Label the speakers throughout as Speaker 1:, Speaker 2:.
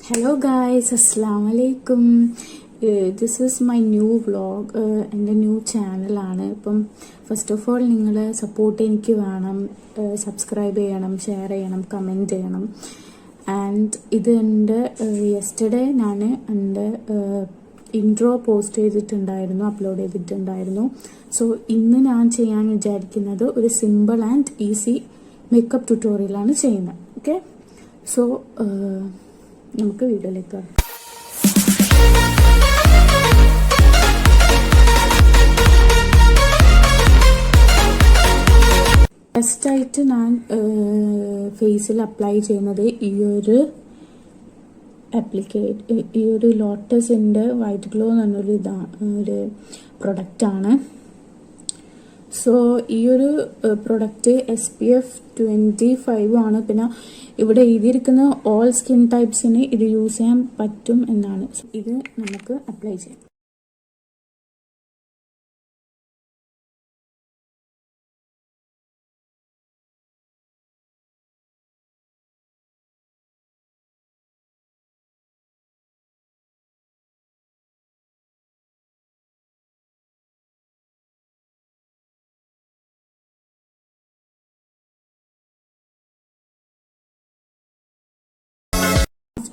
Speaker 1: Hello guys, Assalamu alaikum. This is my new vlog. എൻ്റെ new ചാനലാണ്. അപ്പം first of all നിങ്ങൾ support എനിക്ക് വേണം. സബ്സ്ക്രൈബ് ചെയ്യണം, ഷെയർ ചെയ്യണം, കമൻറ്റ് ചെയ്യണം. ആൻഡ് ഇത് എൻ്റെ യെസ്റ്റർഡേ ഞാൻ എൻ്റെ ഇൻട്രോ പോസ്റ്റ് ചെയ്തിട്ടുണ്ടായിരുന്നു, അപ്ലോഡ് ചെയ്തിട്ടുണ്ടായിരുന്നു. സോ ഇന്ന് ഞാൻ ചെയ്യാൻ വിചാരിക്കുന്നത് ഒരു സിമ്പിൾ ആൻഡ് ഈസി മേക്കപ്പ് ട്യൂട്ടോറിയലാണ് ചെയ്യുന്നത്. ഓക്കെ, സോ നമുക്ക് വീഡിയോയിലേക്ക് കാണാം. ഫസ്റ്റായിട്ട് ഞാൻ ഫേസിൽ അപ്ലൈ ചെയ്യുന്നത് ഈ ഒരു ലോട്ടസിൻ്റെ വൈറ്റ് ഗ്ലോ എന്ന് പറഞ്ഞൊരു ഒരു പ്രൊഡക്റ്റാണ്. സോ ഈ ഒരു പ്രൊഡക്റ്റ് SPF 25 ആണ്. പിന്നെ ഇവിടെ എഴുതിയിരിക്കുന്ന ഓൾ സ്കിൻ ടൈപ്സിന് ഇത് യൂസ് ചെയ്യാൻ പറ്റും എന്നാണ്. ഇത് നമുക്ക് അപ്ലൈ ചെയ്യാം.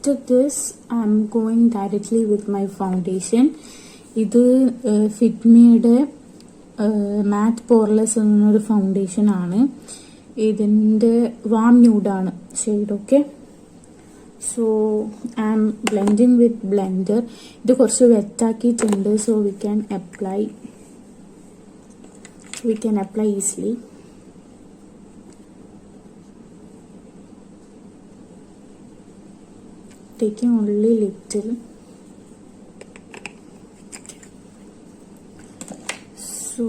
Speaker 1: After this, I'm going directly with my foundation. ഇത് ഫിറ്റ്മിയുടെ മാറ്റ് പോർലെസ് എന്നൊരു ഫൗണ്ടേഷൻ ആണ്. ഇതിൻ്റെ വാം ന്യൂഡാണ് shade. Okay, so I am blending with blender. ഇത് കുറച്ച് വെറ്റാക്കിയിട്ടുണ്ട്. So we can apply easily. Taking only little. So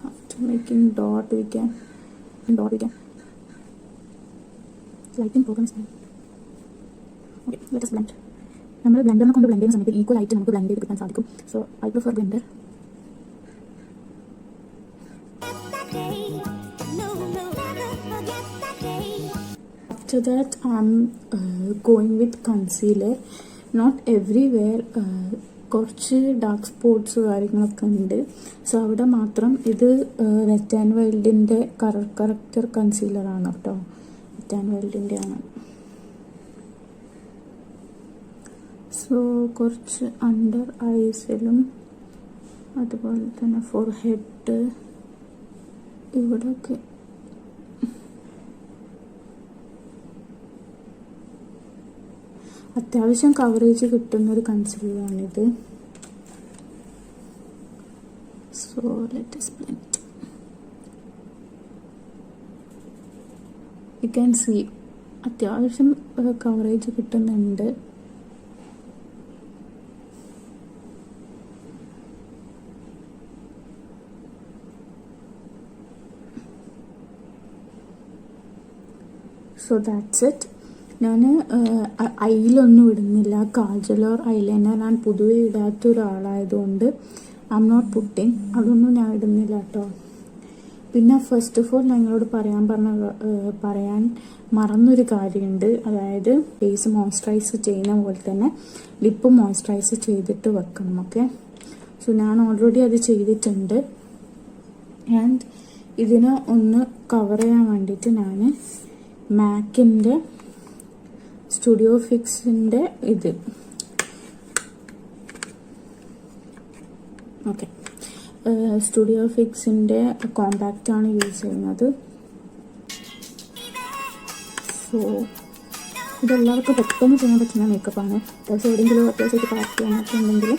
Speaker 1: after making dot we can lighting program is fine. Okay, let us blend. നമ്മൾ ബ്ലെൻഡറിനെ കൊണ്ട് blend ചെയ്യുന്ന സമയത്ത് equal ആയിട്ട് നമുക്ക് blend ചെയ്ത് കിട്ടാൻ സാധിക്കും. So I prefer blender. After that I'm going with concealer. Not everywhere. കുറച്ച് ഡാർക്ക് സ്പോട്ട്സ് കാര്യങ്ങളൊക്കെ ഉണ്ട്. സോ അവിടെ മാത്രം ഇത് വെറ്റ് ആൻഡ് വൈൽഡിൻ്റെ കറക്റ്റർ കൺസീലറാണ് കേട്ടോ. വെറ്റ് ആൻഡ് വൈൽഡിൻ്റെ ആണ്. സോ കുറച്ച് അണ്ടർ ഐസിലും അതുപോലെ തന്നെ ഫോർഹെഡ് ഇവിടെയൊക്കെ അത്യാവശ്യം കവറേജ് കിട്ടുന്നൊരു കൺസീലറാണിത്. So let us blend. You can see അത്യാവശ്യം കവറേജ് കിട്ടുന്നുണ്ട്. So that's it. ഞാൻ ഐലൊന്നും ഇടുന്നില്ല. കാജലർ ഐലൈനർ ഞാൻ പൊതുവെ ഇടാത്ത ഒരാളായതുകൊണ്ട് ഐ എം നോട്ട് പുട്ടിങ്. അതൊന്നും ഞാൻ ഇടുന്നില്ല കേട്ടോ. പിന്നെ ഫസ്റ്റ് ഓഫ് ഓൾ ഞങ്ങളോട് പറയാൻ മറന്നൊരു കാര്യമുണ്ട്. അതായത് ഫേസ് മോയ്സ്ചറൈസ് ചെയ്യുന്ന പോലെ തന്നെ ലിപ്പ് മോയ്സ്ചറൈസ് ചെയ്തിട്ട് വെക്കണം. ഓക്കെ, സോ ഞാൻ ഓൾറെഡി അത് ചെയ്തിട്ടുണ്ട്. ആൻഡ് ഇതിനെ ഒന്ന് കവർ ചെയ്യാൻ വേണ്ടിയിട്ട് ഞാൻ മാക്കിൻ്റെ സ്റ്റുഡിയോ ഫിക്സിൻ്റെ ഇത് സ്റ്റുഡിയോ ഫിക്സിൻ്റെ കോമ്പാക്റ്റാണ് യൂസ് ചെയ്യുന്നത്. സോ ഇതെല്ലാവർക്കും പെട്ടെന്ന് ചെയ്യാൻ പറ്റുന്ന മേക്കപ്പാണ്. അത്യാവശ്യം എവിടെയെങ്കിലും അത്യാവശ്യമായിട്ട് പാക്ക് ചെയ്യാനൊക്കെ ഉണ്ടെങ്കിൽ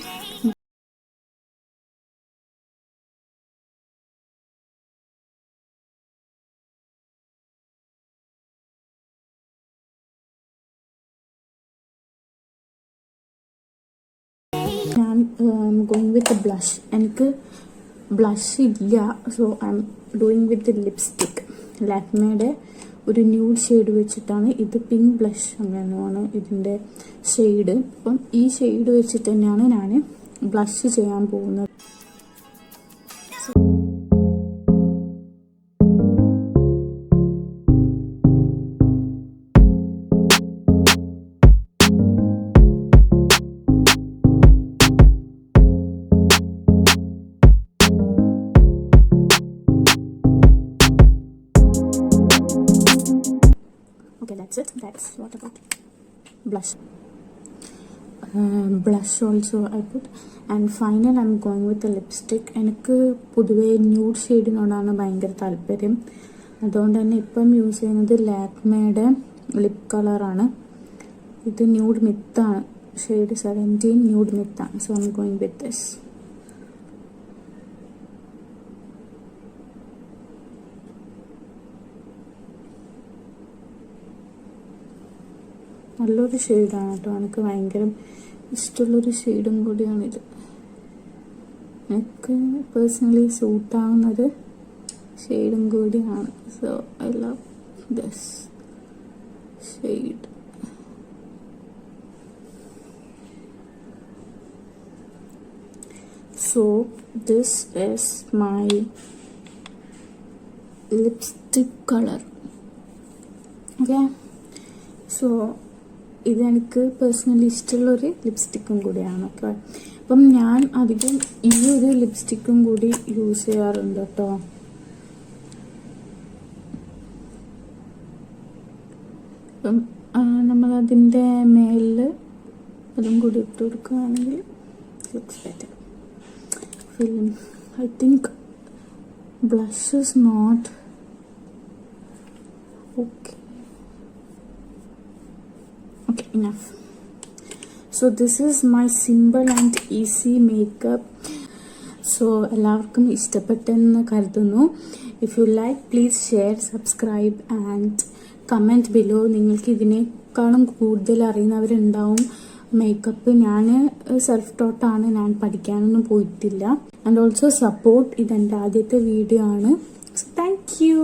Speaker 1: ഞാൻ ഗോയിങ് വിത്ത് ബ്ലഷ്. എനിക്ക് ബ്ലഷ് ഇല്ല. So I'm doing with lipstick. ലാക്മേയുടെ ഒരു ന്യൂഡ് ഷെയ്ഡ് വെച്ചിട്ടാണ്. ഇത് പിങ്ക് ബ്ലഷ് അങ്ങനെയാണ് ഇതിൻ്റെ ഷെയ്ഡ്. അപ്പം ഈ ഷെയ്ഡ് വെച്ചിട്ട് തന്നെയാണ് ഞാൻ ബ്ലഷ് ചെയ്യാൻ പോകുന്നത്. Yes, what about blush? Blush also I put. And final I'm going with the lipstick. എനിക്ക് പൊതുവേ ന്യൂഡ് ഷെയ്ഡിനോടാണ് ഭയങ്കര താല്പര്യം. അതുകൊണ്ട് തന്നെ ഇപ്പം യൂസ് ചെയ്യുന്നത് ലാക്മേയുടെ ലിപ് കളറാണ്. ഇത് ന്യൂഡ് മിത്താണ്, ഷെയ്ഡ് 17 ന്യൂഡ് മിത്താണ്. So I'm going with this. നല്ലൊരു ഷെയ്ഡാണ് കേട്ടോ, എനിക്ക് ഭയങ്കര ഇഷ്ടമുള്ളൊരു ഷെയ്ഡും കൂടിയാണിത്. എനിക്ക് പേഴ്സണലി സൂട്ടാവുന്നൊരു ഷെയ്ഡും കൂടിയാണ്. So I love this shade. So this is my lipstick color. Okay, so ഇതെനിക്ക് പേഴ്സണലി ഇഷ്ടമുള്ളൊരു ലിപ്സ്റ്റിക്കും കൂടിയാണ്. ഓക്കെ, അപ്പം ഞാൻ അധികം ഈ ഒരു ലിപ്സ്റ്റിക്കും കൂടി യൂസ് ചെയ്യാറുണ്ട് കേട്ടോ. അപ്പം നമ്മളതിൻ്റെ മേലിൽ അതും കൂടി ഇട്ട് കൊടുക്കുകയാണെങ്കിൽ looks better. Film I think blush is not okay. Okay, enough. So this is my simple and easy makeup. So എല്ലാവർക്കും ഇഷ്ടപ്പെട്ടെന്ന് കരുതുന്നു. If you like, please share, subscribe and comment below. നിങ്ങൾക്ക് ഇതിനേക്കാളും കൂടുതൽ അറിയുന്നവരുണ്ടാവും മേക്കപ്പ്. ഞാൻ സെൽഫ് ടോട്ടാണ്, ഞാൻ പഠിക്കാനൊന്നും പോയിട്ടില്ല. And also support. ഇതെൻ്റെ ആദ്യത്തെ വീഡിയോ ആണ്. So thank you.